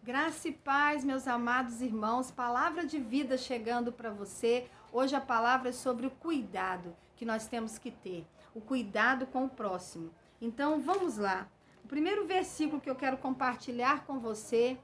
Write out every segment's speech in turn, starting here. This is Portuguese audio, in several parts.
Graça e paz, meus amados irmãos, palavra de vida chegando para você. Hoje a palavra é sobre o cuidado que nós temos que ter, o cuidado com o próximo. Então vamos lá. O primeiro versículo que eu quero compartilhar com você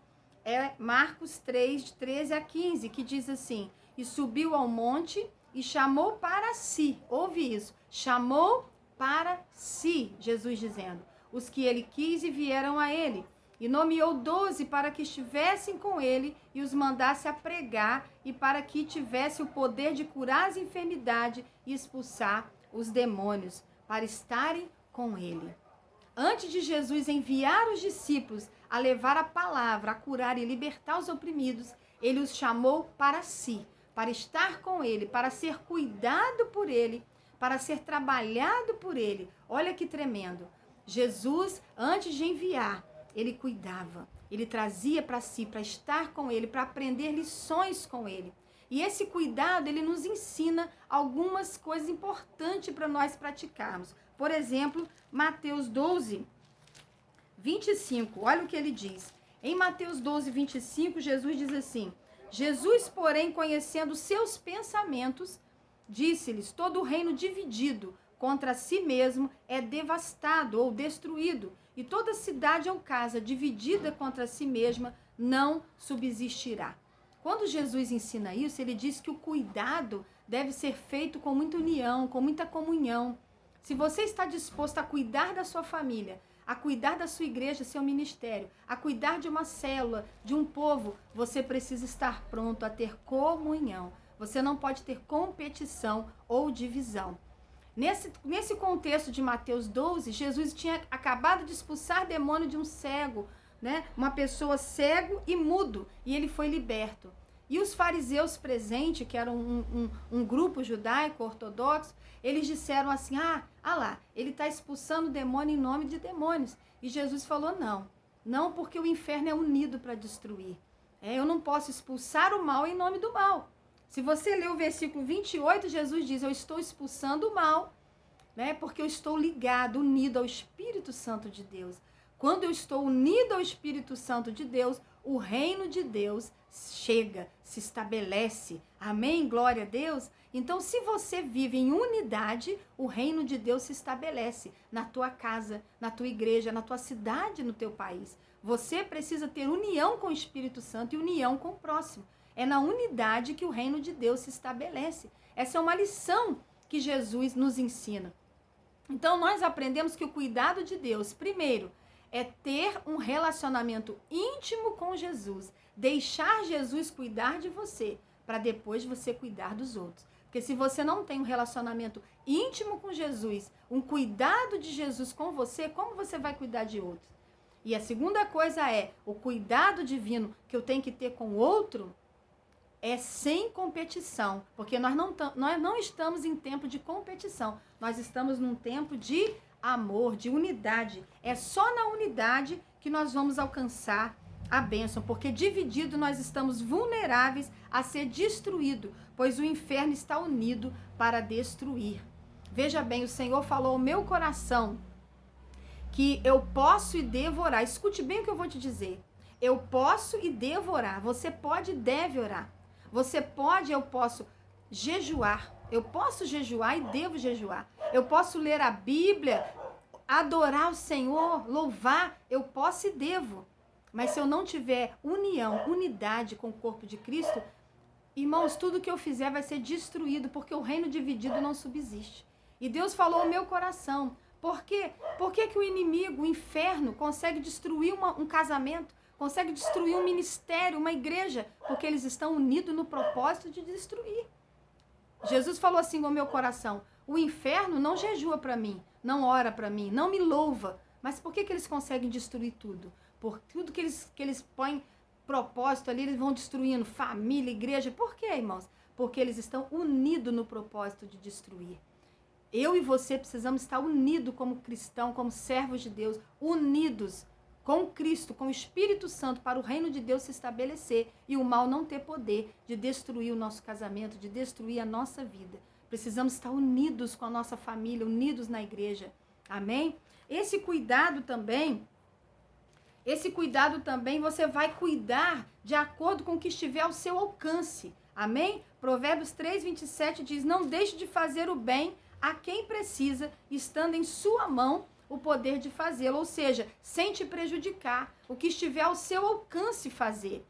é Marcos 3, de 13 a 15, que diz assim: E subiu ao monte e chamou para si, ouve isso, chamou para si, Jesus dizendo, os que ele quis e vieram a ele. E nomeou 12 para que estivessem com ele e os mandasse a pregar e para que tivesse o poder de curar as enfermidades e expulsar os demônios, para estarem com ele. Antes de Jesus enviar os discípulos a levar a palavra, a curar e libertar os oprimidos, ele os chamou para si, para estar com ele, para ser cuidado por ele, para ser trabalhado por ele. Olha que tremendo. Jesus, antes de enviar, ele cuidava, ele trazia para si, para estar com ele, para aprender lições com ele. E esse cuidado, ele nos ensina algumas coisas importantes para nós praticarmos. Por exemplo, Mateus 12, 25, olha o que ele diz. Em Mateus 12, 25, Jesus diz assim: Jesus, porém, conhecendo seus pensamentos, disse-lhes: todo reino dividido contra si mesmo é devastado ou destruído, e toda cidade ou casa dividida contra si mesma não subsistirá. Quando Jesus ensina isso, ele diz que o cuidado deve ser feito com muita união, com muita comunhão. Se você está disposto a cuidar da sua família, a cuidar da sua igreja, seu ministério, a cuidar de uma célula, de um povo, você precisa estar pronto a ter comunhão. Você não pode ter competição ou divisão. Nesse contexto de Mateus 12, Jesus tinha acabado de expulsar demônio de um cego, né? Uma pessoa cego e mudo, e ele foi liberto. E os fariseus presentes, que eram um grupo judaico ortodoxo, eles disseram assim: lá, ele está expulsando demônio em nome de demônios. E Jesus falou: não, porque o inferno é unido para destruir. Eu não posso expulsar o mal em nome do mal. Se você ler o versículo 28, Jesus diz: eu estou expulsando o mal, né? Porque eu estou ligado, unido ao Espírito Santo de Deus. Quando eu estou unido ao Espírito Santo de Deus, o reino de Deus chega, se estabelece. Amém? Glória a Deus. Então, se você vive em unidade, o reino de Deus se estabelece na tua casa, na tua igreja, na tua cidade, no teu país. Você precisa ter união com o Espírito Santo e união com o próximo. É na unidade que o reino de Deus se estabelece. Essa é uma lição que Jesus nos ensina. Então, nós aprendemos que o cuidado de Deus, primeiro, é ter um relacionamento íntimo com Jesus. Deixar Jesus cuidar de você, para depois você cuidar dos outros. Porque se você não tem um relacionamento íntimo com Jesus, um cuidado de Jesus com você, como você vai cuidar de outros? E a segunda coisa é, o cuidado divino que eu tenho que ter com o outro é sem competição, porque nós não estamos em tempo de competição, nós estamos num tempo de amor, de unidade. É só na unidade que nós vamos alcançar a bênção, porque dividido nós estamos vulneráveis a ser destruído, pois o inferno está unido para destruir. Veja bem, o Senhor falou ao meu coração que eu posso e devo orar. Escute bem o que eu vou te dizer. Eu posso e devo orar. Você pode e deve orar. Você pode, eu posso jejuar. Eu posso jejuar e devo jejuar. Eu posso ler a Bíblia, adorar o Senhor, louvar. Eu posso e devo. Mas se eu não tiver união, unidade com o corpo de Cristo, irmãos, tudo que eu fizer vai ser destruído, porque o reino dividido não subsiste. E Deus falou ao meu coração. Por quê? Por que o inimigo, o inferno, consegue destruir um casamento? Consegue destruir um ministério, uma igreja, porque eles estão unidos no propósito de destruir. Jesus falou assim ao meu coração: o inferno não jejua para mim, não ora para mim, não me louva. Mas por que eles conseguem destruir tudo? Por tudo que eles põem propósito ali, eles vão destruindo família, igreja. Por quê, irmãos? Porque eles estão unidos no propósito de destruir. Eu e você precisamos estar unidos como cristão, como servos de Deus, unidos com Cristo, com o Espírito Santo, para o reino de Deus se estabelecer e o mal não ter poder de destruir o nosso casamento, de destruir a nossa vida. Precisamos estar unidos com a nossa família, unidos na igreja. Amém? Esse cuidado também, Esse cuidado também você vai cuidar de acordo com o que estiver ao seu alcance. Amém? Provérbios 3:27 diz: não deixe de fazer o bem a quem precisa, estando em sua mão o poder de fazê-lo. Ou seja, sem te prejudicar. O que estiver ao seu alcance fazer.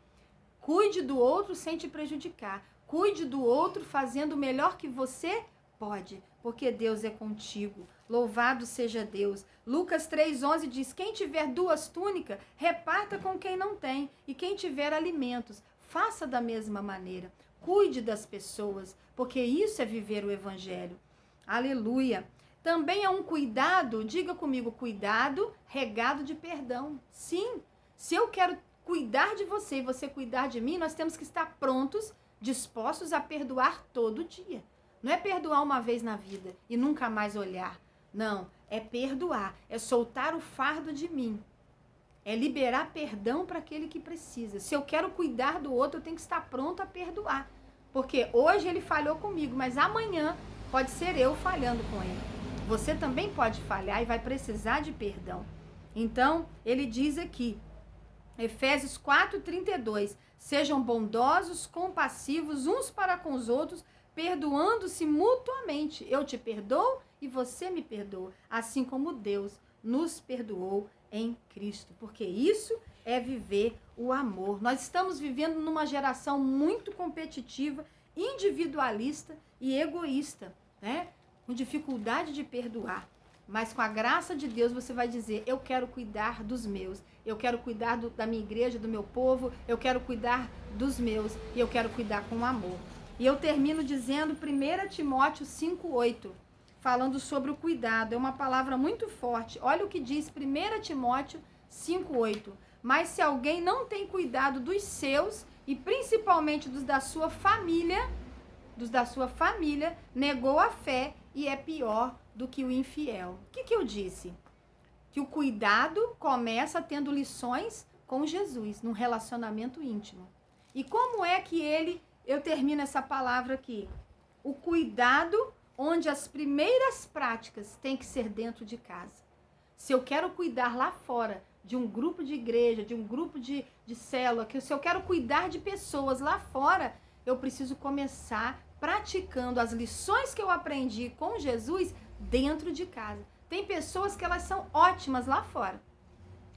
Cuide do outro sem te prejudicar. Cuide do outro fazendo o melhor que você pode, porque Deus é contigo. Louvado seja Deus. Lucas 3:11 diz: quem tiver 2 túnicas, reparta com quem não tem. E quem tiver alimentos, faça da mesma maneira. Cuide das pessoas, porque isso é viver o evangelho. Aleluia. Também é um cuidado, diga comigo, cuidado regado de perdão. Sim, se eu quero cuidar de você e você cuidar de mim, nós temos que estar prontos, dispostos a perdoar todo dia. Não é perdoar uma vez na vida e nunca mais olhar. Não, é perdoar, é soltar o fardo de mim. É liberar perdão para aquele que precisa. Se eu quero cuidar do outro, eu tenho que estar pronto a perdoar. Porque hoje ele falhou comigo, mas amanhã pode ser eu falhando com ele. Você também pode falhar e vai precisar de perdão. Então, ele diz aqui, Efésios 4:32, sejam bondosos, compassivos uns para com os outros, perdoando-se mutuamente. Eu te perdoo e você me perdoa, assim como Deus nos perdoou em Cristo. Porque isso é viver o amor. Nós estamos vivendo numa geração muito competitiva, individualista e egoísta, né? Com dificuldade de perdoar. Mas com a graça de Deus você vai dizer: eu quero cuidar dos meus, eu quero cuidar da minha igreja, do meu povo, eu quero cuidar dos meus e eu quero cuidar com amor. E eu termino dizendo 1 Timóteo 5:8, falando sobre o cuidado. É uma palavra muito forte. Olha o que diz 1 Timóteo 5:8. Mas se alguém não tem cuidado dos seus, e principalmente dos da sua família, negou a fé e é pior do que o infiel. O que eu disse? Que o cuidado começa tendo lições com Jesus, num relacionamento íntimo. E como é que eu termino essa palavra aqui? O cuidado onde as primeiras práticas têm que ser dentro de casa. Se eu quero cuidar lá fora de um grupo de igreja, de um grupo de célula, se eu quero cuidar de pessoas lá fora, eu preciso começar praticando as lições que eu aprendi com Jesus dentro de casa. Tem pessoas que elas são ótimas lá fora.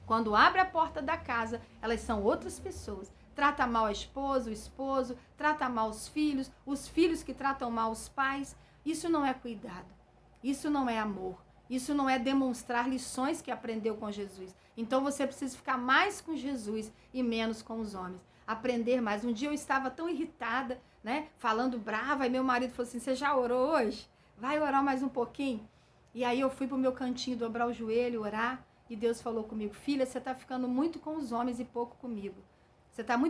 Quando abre a porta da casa, elas são outras pessoas. Trata mal a esposa, o esposo, trata mal os filhos que tratam mal os pais. Isso não é cuidado. Isso não é amor. Isso não é demonstrar lições que aprendeu com Jesus. Então você precisa ficar mais com Jesus e menos com os homens. Aprender mais. Um dia eu estava tão irritada, né? Falando brava, e meu marido falou assim: você já orou hoje? Vai orar mais um pouquinho? E aí eu fui pro meu cantinho, dobrar o joelho, orar, e Deus falou comigo: filha, você está ficando muito com os homens e pouco comigo. Você está muito